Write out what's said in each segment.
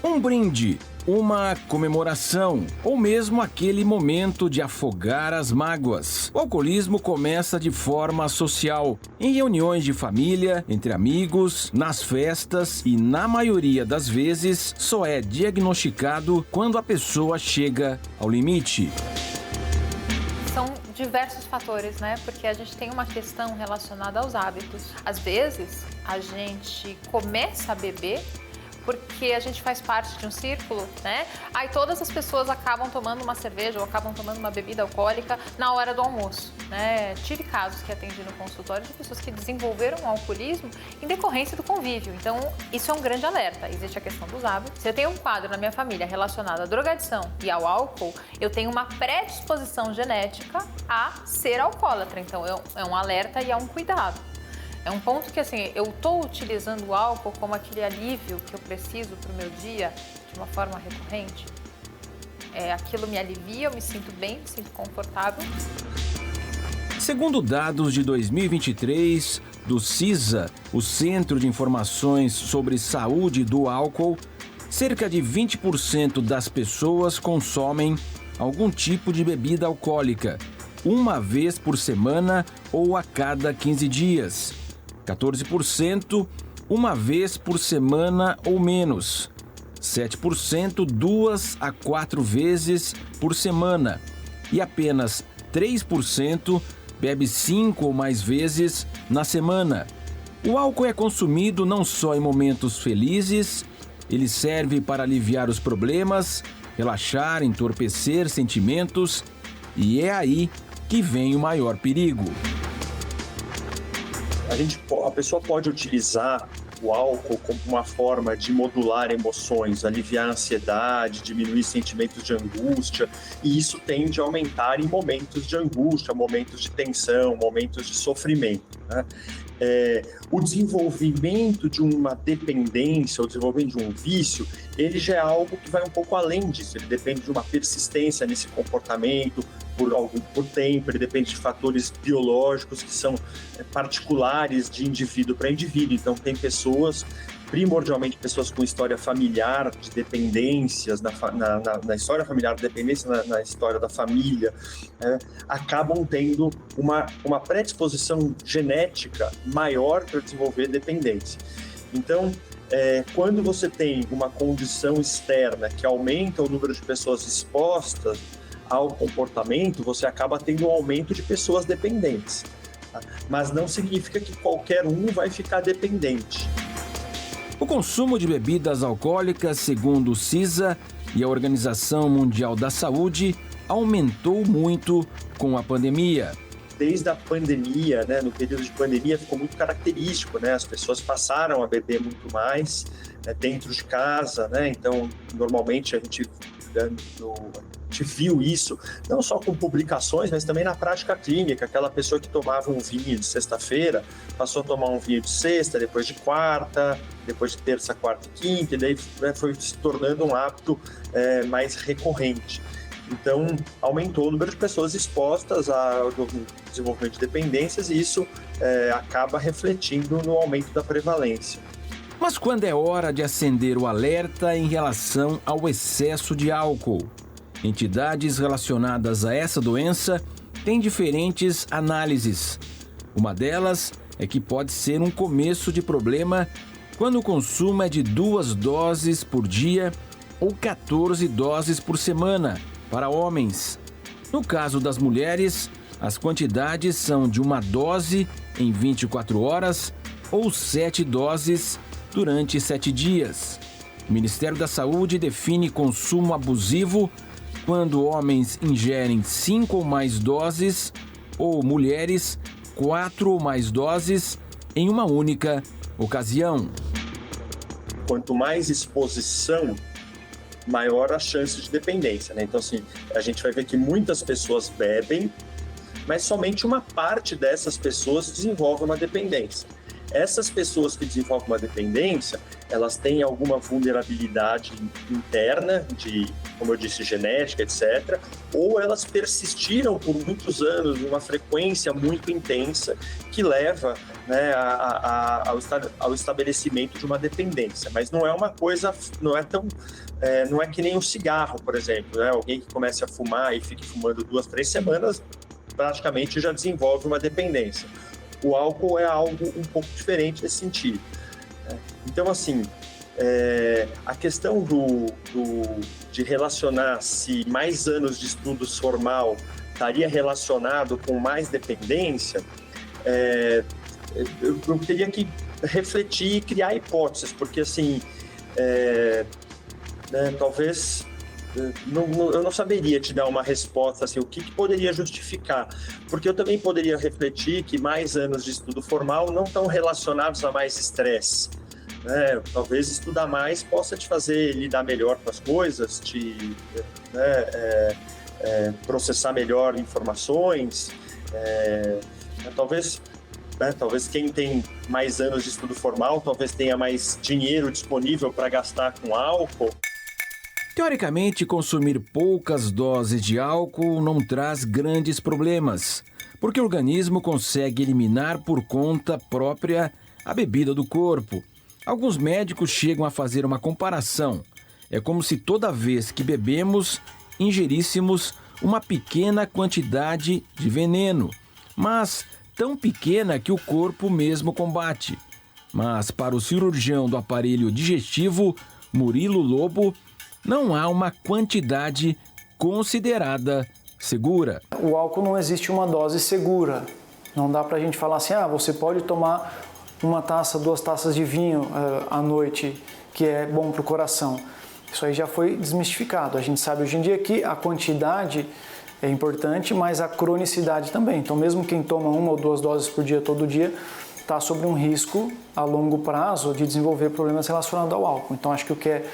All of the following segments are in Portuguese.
Um brinde, uma comemoração ou mesmo aquele momento de afogar as mágoas. O alcoolismo começa de forma social, em reuniões de família, entre amigos, nas festas e, na maioria das vezes, só é diagnosticado quando a pessoa chega ao limite. São diversos fatores, né? Porque a gente tem uma questão relacionada aos hábitos. Às vezes, a gente começa a beber porque a gente faz parte de um círculo, né? Aí todas as pessoas acabam tomando uma cerveja ou acabam tomando uma bebida alcoólica na hora do almoço, né? Tive casos que atendi no consultório de pessoas que desenvolveram o alcoolismo em decorrência do convívio. Então, isso é um grande alerta. Existe a questão dos hábitos. Se eu tenho um quadro na minha família relacionado à drogadição e ao álcool, eu tenho uma predisposição genética a ser alcoólatra. Então, é um alerta e é um cuidado. É um ponto que, assim, eu estou utilizando o álcool como aquele alívio que eu preciso para o meu dia de uma forma recorrente. Aquilo me alivia, eu me sinto bem, me sinto confortável. Segundo dados de 2023 do CISA, o Centro de Informações sobre Saúde do Álcool, cerca de 20% das pessoas consomem algum tipo de bebida alcoólica, uma vez por semana ou a cada 15 dias. 14% uma vez por semana ou menos, 7% 2 a 4 vezes por semana e apenas 3% bebe 5 ou mais vezes na semana. O álcool é consumido não só em momentos felizes, ele serve para aliviar os problemas, relaxar, entorpecer sentimentos e é aí que vem o maior perigo. A pessoa pode utilizar o álcool como uma forma de modular emoções, aliviar a ansiedade, diminuir sentimentos de angústia, e isso tende a aumentar em momentos de angústia, momentos de tensão, momentos de sofrimento, né? O desenvolvimento de uma dependência, o desenvolvimento de um vício, ele já é algo que vai um pouco além disso, ele depende de uma persistência nesse comportamento, por tempo, ele depende de fatores biológicos que são particulares de indivíduo para indivíduo. Então, tem pessoas, primordialmente pessoas com história familiar de dependências, na história familiar de dependência, na história da família, acabam tendo uma predisposição genética maior para desenvolver dependência. Então, quando você tem uma condição externa que aumenta o número de pessoas expostas ao comportamento, você acaba tendo um aumento de pessoas dependentes, tá? Mas não significa que qualquer um vai ficar dependente. O consumo de bebidas alcoólicas, segundo o CISA e a Organização Mundial da Saúde, aumentou muito com a pandemia. Desde a pandemia, né, no período de pandemia, ficou muito característico, né? As pessoas passaram a beber muito mais, dentro de casa, né? Então, normalmente a gente viu isso, não só com publicações, mas também na prática clínica. Aquela pessoa que tomava um vinho de sexta-feira, passou a tomar um vinho de sexta, depois de quarta, depois de terça, quarta e quinta, e daí foi se tornando um hábito mais recorrente. Então, aumentou o número de pessoas expostas ao desenvolvimento de dependências e isso acaba refletindo no aumento da prevalência. Mas quando é hora de acender o alerta em relação ao excesso de álcool? Entidades relacionadas a essa doença têm diferentes análises. Uma delas é que pode ser um começo de problema quando o consumo é de 2 doses por dia ou 14 doses por semana para homens. No caso das mulheres, as quantidades são de 1 dose em 24 horas ou 7 doses durante 7 dias. O Ministério da Saúde define consumo abusivo quando homens ingerem 5 ou mais doses ou mulheres 4 ou mais doses em uma única ocasião. Quanto mais exposição, maior a chance de dependência, né? Então, assim, a gente vai ver que muitas pessoas bebem, mas somente uma parte dessas pessoas desenvolve uma dependência. Essas pessoas que desenvolvem uma dependência, elas têm alguma vulnerabilidade interna, como eu disse, genética, etc., ou elas persistiram por muitos anos numa frequência muito intensa que leva, né, ao estabelecimento de uma dependência. Mas não é uma coisa, não é que nem um cigarro, por exemplo, né? Alguém que comece a fumar e fique fumando 2, 3 semanas, praticamente já desenvolve uma dependência. O álcool é algo um pouco diferente nesse sentido, né? Então, assim, a questão de relacionar se mais anos de estudos formal estaria relacionado com mais dependência, eu teria que refletir e criar hipóteses, porque, assim, né, talvez... eu não saberia te dar uma resposta assim, o que poderia justificar, porque eu também poderia refletir que mais anos de estudo formal não estão relacionados a mais estresse, né? Talvez estudar mais possa te fazer lidar melhor com as coisas, processar melhor informações, talvez quem tem mais anos de estudo formal, talvez tenha mais dinheiro disponível para gastar com álcool. Teoricamente, consumir poucas doses de álcool não traz grandes problemas, porque o organismo consegue eliminar por conta própria a bebida do corpo. Alguns médicos chegam a fazer uma comparação. É como se toda vez que bebemos, ingeríssemos uma pequena quantidade de veneno, mas tão pequena que o corpo mesmo combate. Mas para o cirurgião do aparelho digestivo, Murilo Lobo, não há uma quantidade considerada segura. O álcool não existe uma dose segura. Não dá para a gente falar assim, você pode tomar 1 taça, 2 taças de vinho à noite, que é bom para o coração. Isso aí já foi desmistificado. A gente sabe hoje em dia que a quantidade é importante, mas a cronicidade também. Então, mesmo quem toma 1 ou 2 doses por dia, todo dia, está sob um risco a longo prazo de desenvolver problemas relacionados ao álcool. Então, acho que o que é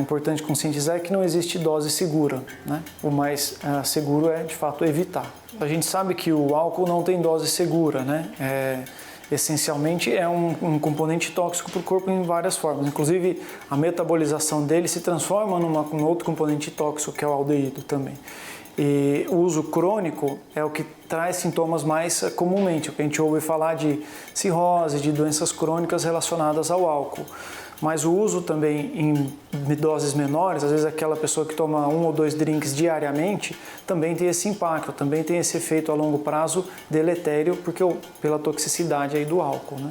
importante conscientizar é que não existe dose segura, né? O mais seguro é, de fato, evitar. A gente sabe que o álcool não tem dose segura, né? Essencialmente é um componente tóxico para o corpo em várias formas. Inclusive, a metabolização dele se transforma num outro componente tóxico, que é o aldeído também. E o uso crônico é o que traz sintomas mais comumente, o que a gente ouve falar de cirrose, de doenças crônicas relacionadas ao álcool. Mas o uso também em doses menores, às vezes aquela pessoa que toma 1 ou 2 drinks diariamente, também tem esse impacto, também tem esse efeito a longo prazo deletério, pela toxicidade aí do álcool, né?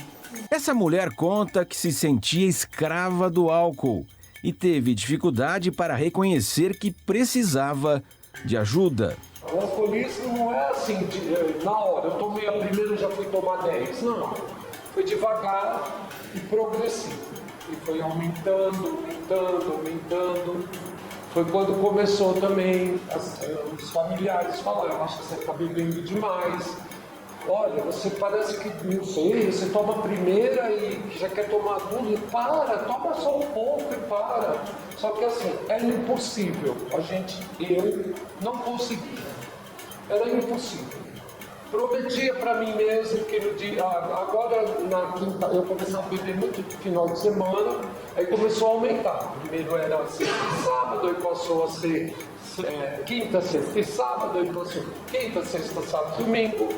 Essa mulher conta que se sentia escrava do álcool e teve dificuldade para reconhecer que precisava de ajuda. O alcoolismo não é assim, na hora, eu tomei a primeira e já fui tomar 10, não. Foi devagar e progressivo. E foi aumentando. Foi quando começou também, os familiares falaram, acho que você está bebendo demais. Olha, você parece que, não sei, você toma a primeira e já quer tomar tudo. Para, toma só um pouco e para. Só que assim, era impossível. Eu não conseguia. Era impossível. Prometia para mim mesmo que no dia, agora na quinta, eu começava a beber muito no final de semana, aí começou a aumentar. Primeiro era sexta e sábado, aí passou a ser quinta, sexta e sábado, aí passou quinta, sexta, sábado, domingo.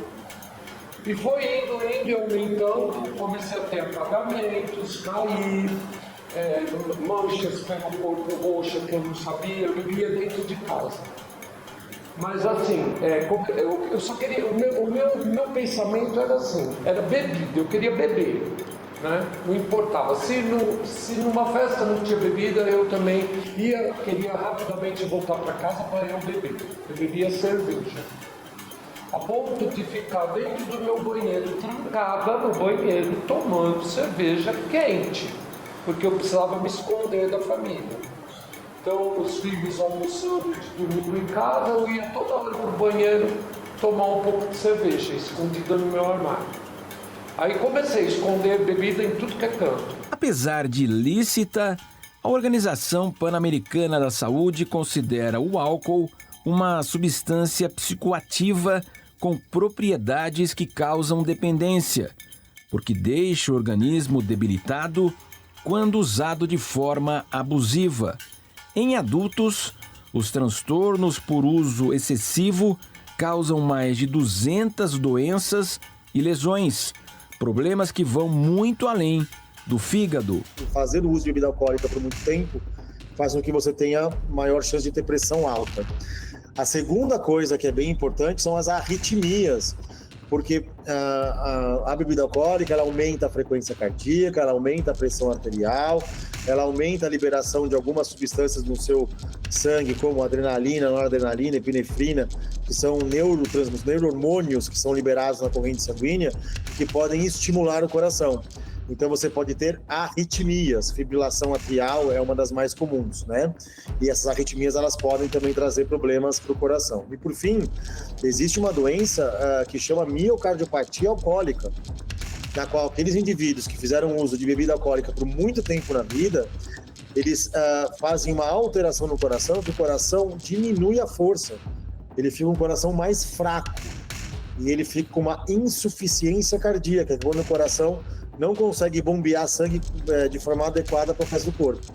E foi indo e aumentando, comecei a ter apagamentos, cair, manchas pelo corpo roxa que eu não sabia, eu vivia dentro de casa. Mas assim, eu só queria, o meu pensamento era assim, era bebida, eu queria beber, né? Não importava, se numa festa não tinha bebida, eu também queria rapidamente voltar para casa para eu beber. Eu bebia cerveja, a ponto de ficar dentro do meu banheiro, trancada no banheiro, tomando cerveja quente, porque eu precisava me esconder da família. Então, os filhos almoçando, dormindo em casa, eu ia toda hora pro banheiro tomar um pouco de cerveja, escondida no meu armário. Aí comecei a esconder bebida em tudo que é canto. Apesar de ilícita, a Organização Pan-Americana da Saúde considera o álcool uma substância psicoativa com propriedades que causam dependência. porque deixa o organismo debilitado quando usado de forma abusiva. Em adultos, os transtornos por uso excessivo causam mais de 200 doenças e lesões, problemas que vão muito além do fígado. Fazer o uso de bebida alcoólica por muito tempo faz com que você tenha maior chance de ter pressão alta. A segunda coisa que é bem importante são as arritmias, porque a bebida alcoólica ela aumenta a frequência cardíaca, ela aumenta a pressão arterial, ela aumenta a liberação de algumas substâncias no seu sangue, como adrenalina, noradrenalina, epinefrina, que são neurohormônios que são liberados na corrente sanguínea, que podem estimular o coração. Então você pode ter arritmias, fibrilação atrial é uma das mais comuns, né? E essas arritmias elas podem também trazer problemas para o coração. E por fim, existe uma doença que chama miocardiopatia alcoólica, na qual aqueles indivíduos que fizeram uso de bebida alcoólica por muito tempo na vida, eles fazem uma alteração no coração, que o coração diminui a força, ele fica um coração mais fraco e ele fica com uma insuficiência cardíaca, quando o coração não consegue bombear sangue de forma adequada para o resto do corpo.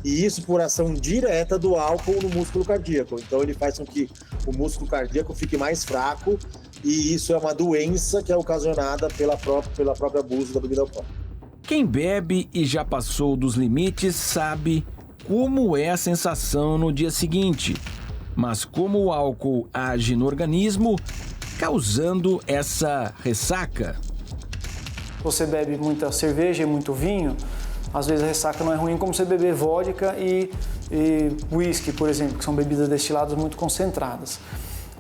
E isso por ação direta do álcool no músculo cardíaco. Então ele faz com que o músculo cardíaco fique mais fraco e isso é uma doença que é ocasionada pela própria abuso da bebida alcoólica. Quem bebe e já passou dos limites sabe como é a sensação no dia seguinte, mas como o álcool age no organismo, causando essa ressaca. Você bebe muita cerveja e muito vinho, às vezes a ressaca não é ruim como você beber vodka e whisky, por exemplo, que são bebidas destiladas muito concentradas.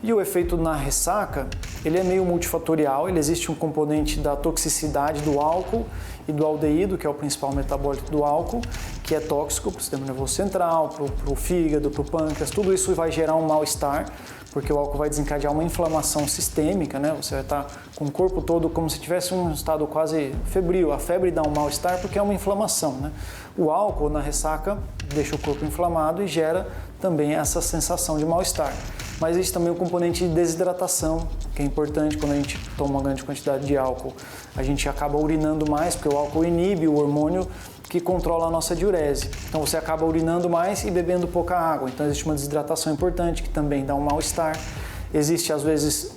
E o efeito na ressaca, ele é meio multifatorial, ele existe um componente da toxicidade do álcool e do aldeído, que é o principal metabólito do álcool, que é tóxico para o sistema nervoso central, para o fígado, para o pâncreas, tudo isso vai gerar um mal-estar, porque o álcool vai desencadear uma inflamação sistêmica, né? Você vai estar com o corpo todo como se tivesse um estado quase febril. A febre dá um mal-estar porque é uma inflamação, né? O álcool na ressaca deixa o corpo inflamado e gera também essa sensação de mal-estar. Mas existe também o componente de desidratação, que é importante quando a gente toma uma grande quantidade de álcool. A gente acaba urinando mais, porque o álcool inibe o hormônio que controla a nossa diurese. Então você acaba urinando mais e bebendo pouca água. Então existe uma desidratação importante, que também dá um mal-estar. Existe, às vezes,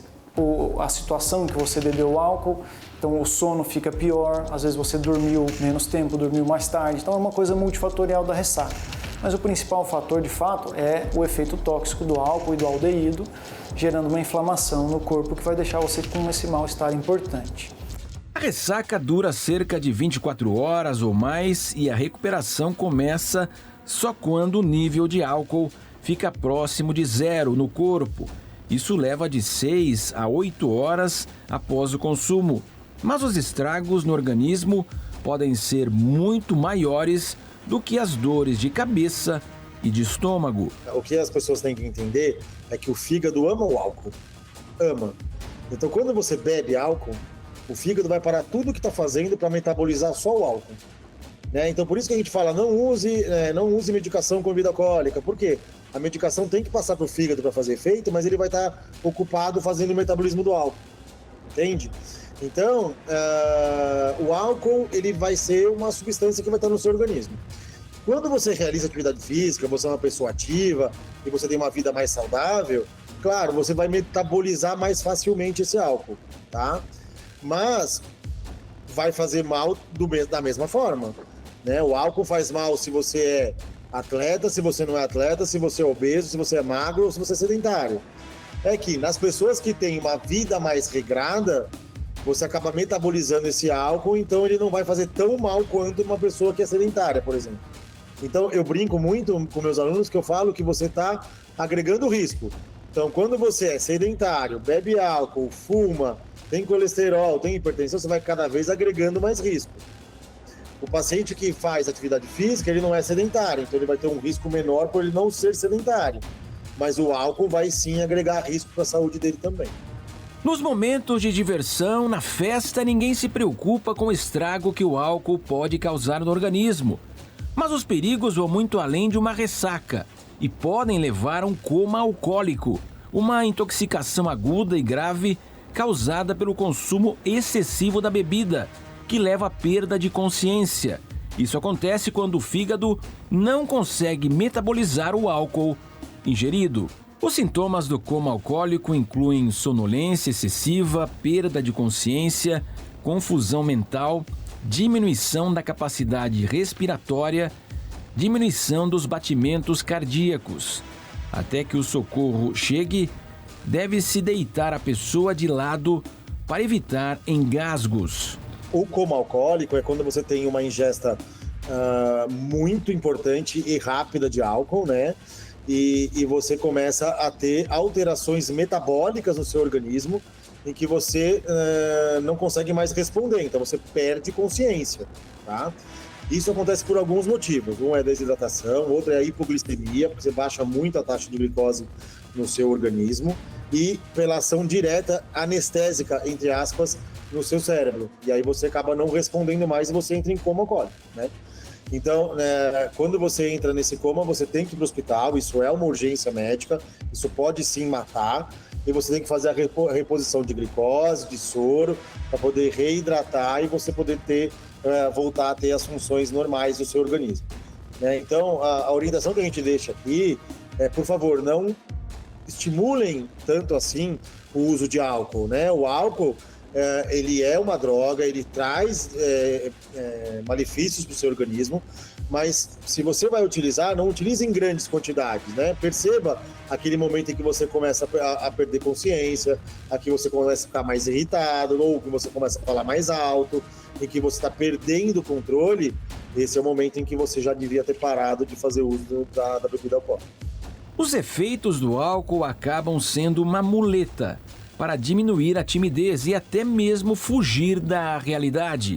a situação em que você bebeu o álcool, então o sono fica pior, às vezes você dormiu menos tempo, dormiu mais tarde. Então é uma coisa multifatorial da ressaca. Mas o principal fator, de fato, é o efeito tóxico do álcool e do aldeído, gerando uma inflamação no corpo que vai deixar você com esse mal-estar importante. A ressaca dura cerca de 24 horas ou mais e a recuperação começa só quando o nível de álcool fica próximo de zero no corpo. Isso leva de 6 a 8 horas após o consumo. Mas os estragos no organismo podem ser muito maiores do que as dores de cabeça e de estômago. O que as pessoas têm que entender é que o fígado ama o álcool. Ama. Então, quando você bebe álcool, o fígado vai parar tudo que está fazendo para metabolizar só o álcool. Né? Então, por isso que a gente fala, não use medicação com bebida alcoólica. Por quê? A medicação tem que passar para o fígado para fazer efeito, mas ele vai estar ocupado fazendo o metabolismo do álcool. Entende? Então, o álcool ele vai ser uma substância que vai estar no seu organismo. Quando você realiza atividade física, você é uma pessoa ativa e você tem uma vida mais saudável, claro, você vai metabolizar mais facilmente esse álcool, tá? Mas vai fazer mal da mesma forma, né? O álcool faz mal se você é atleta, se você não é atleta, se você é obeso, se você é magro ou se você é sedentário. É que nas pessoas que têm uma vida mais regrada, você acaba metabolizando esse álcool, então ele não vai fazer tão mal quanto uma pessoa que é sedentária, por exemplo. Então eu brinco muito com meus alunos que eu falo que você está agregando risco. Então quando você é sedentário, bebe álcool, fuma, tem colesterol, tem hipertensão, você vai cada vez agregando mais risco. O paciente que faz atividade física, ele não é sedentário, então ele vai ter um risco menor por ele não ser sedentário. Mas o álcool vai sim agregar risco para a saúde dele também. Nos momentos de diversão, na festa, ninguém se preocupa com o estrago que o álcool pode causar no organismo. Mas os perigos vão muito além de uma ressaca e podem levar a um coma alcoólico, uma intoxicação aguda e grave causada pelo consumo excessivo da bebida, que leva à perda de consciência. Isso acontece quando o fígado não consegue metabolizar o álcool ingerido. Os sintomas do coma alcoólico incluem sonolência excessiva, perda de consciência, confusão mental, diminuição da capacidade respiratória, diminuição dos batimentos cardíacos. Até que o socorro chegue, deve-se deitar a pessoa de lado para evitar engasgos. O coma alcoólico é quando você tem uma ingesta muito importante e rápida de álcool, né? E você começa a ter alterações metabólicas no seu organismo em que você não consegue mais responder, então você perde consciência, tá? Isso acontece por alguns motivos. Um é a desidratação, outro é a hipoglicemia, porque você baixa muito a taxa de glicose no seu organismo, e pela ação direta anestésica, entre aspas, no seu cérebro. E aí você acaba não respondendo mais e você entra em coma alcoólico, né? Então, quando você entra nesse coma, você tem que ir para o hospital, isso é uma urgência médica, isso pode sim matar, e você tem que fazer a reposição de glicose, de soro, para poder reidratar e você poder voltar a ter as funções normais do seu organismo, né? Então, a orientação que a gente deixa aqui é, por favor, não estimulem tanto assim o uso de álcool, né? O álcool, ele é uma droga, ele traz malefícios para o seu organismo, mas se você vai utilizar, não utilize em grandes quantidades, né? Perceba aquele momento em que você começa a perder consciência, a que você começa a ficar mais irritado, ou que você começa a falar mais alto, em que você está perdendo o controle. Esse é o momento em que você já devia ter parado de fazer uso da bebida alcoólica. Os efeitos do álcool acabam sendo uma muleta para diminuir a timidez e até mesmo fugir da realidade.